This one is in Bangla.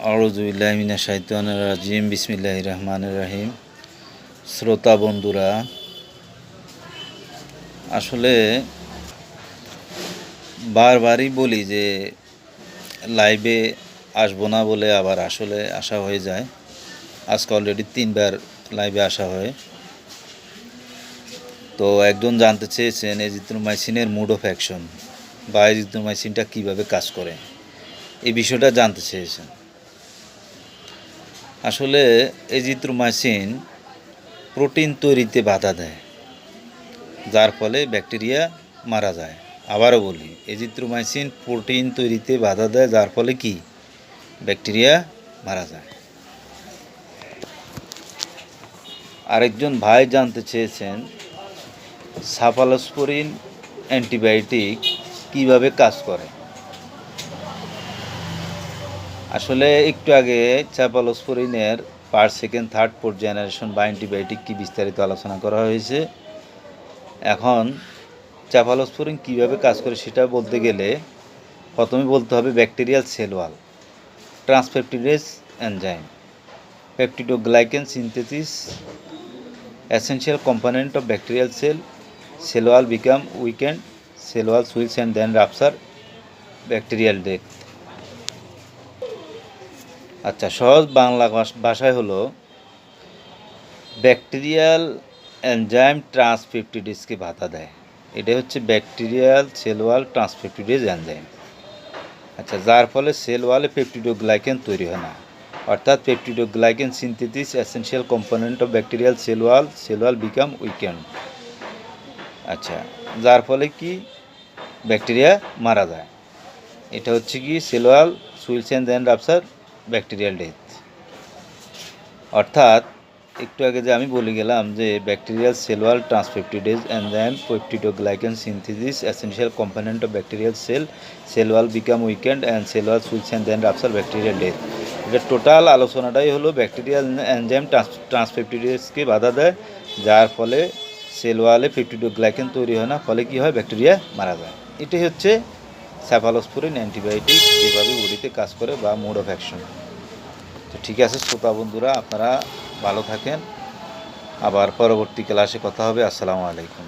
আউযুবিল্লাহি মিনাশ শাইতানির রাজিম বিসমিল্লাহির রহমানির রহিম। শ্রোতা বন্ধুরা, আসলে বারবারই বলি যে লাইভে আসবো না বলে আবার আসলে আসা হয়ে যায়। আজকে অলরেডি 3বার লাইভে আসা হয়। তো একজন জানতে চেয়েছেন এজিথ্রোমাইসিনের মোড অফ অ্যাকশন বা এজিথ্রোমাইসিনটা কীভাবে কাজ করে, এই বিষয়টা জানতে চেয়েছেন। আসলে এজিথ্রোমাইসিন প্রোটিন তৈরিতে বাধা দেয়, যার ফলে ব্যাকটেরিয়া মারা যায়। আবারও বলি, এজিথ্রোমাইসিন প্রোটিন তৈরিতে বাধা দেয়, যার ফলে কি ব্যাকটেরিয়া মারা যায়। আরেকজন ভাই জানতে চেয়েছেন সাফালোস্পোরিন অ্যান্টিবায়োটিক কিভাবে কাজ করে। আসলে একটু আগে সাফালোস্পোরিনের first, second, third, fourth generation বা অ্যান্টিবায়োটিক কি বিস্তারিত আলোচনা করা হয়েছে। এখন সাফালোস্পোরিন কীভাবে কাজ করে সেটা বলতে গেলে প্রথমে বলতে হবে bacterial cell wall transpeptidase enzyme peptidoglycan synthesis essential component of bacterial cell wall become weakened, cell wall swells and then rupture, bacterial death. আচ্ছা, সহজ বাংলা ভাষায় হলো ব্যাকটেরিয়াল এনজাইম ট্রান্সপেপটিডেজকে বাধা দেয়। এটা হচ্ছে bacterial cell wall transpeptidase enzyme. আচ্ছা, যার ফলে সেল ওয়ালে পেপটিডোগ্লাইকেন তৈরি হয় না, অর্থাৎ peptidoglycan synthesis essential component of bacterial cell wall become weekend. আচ্ছা, যার ফলে কি ব্যাকটেরিয়া মারা যায়। এটা হচ্ছে কি cell wall swells and then rupture, bacterial death. অর্থাৎ একটু আগে যে আমি বলে গেলাম যে bacterial cell wall transpeptidase enzyme peptidoglycan synthesis essential component of bacterial cell wall become weakened and cell wall swells and then rupture, bacterial death. এটা টোটাল আলোচনাটাই হলো ব্যাকটেরিয়াল এনজাইম ট্রান্সপেপটিডেজকে বাধা দেয়, যার ফলে সেল ওয়ালে পেপটিডোগ্লাইকেন তৈরি হয় না, ফলে কি হয় ব্যাকটেরিয়া মারা যায়। এটাই হচ্ছে সাফালোস্পোরিন অ্যান্টিবায়োটিক যেভাবে বডিতে কাজ করে বা মোড অফ অ্যাকশন। তো ঠিক আছে শ্রোতা বন্ধুরা, আপনারা ভালো থাকেন। আবার পরবর্তী ক্লাসে কথা হবে। আসসালামু আলাইকুম।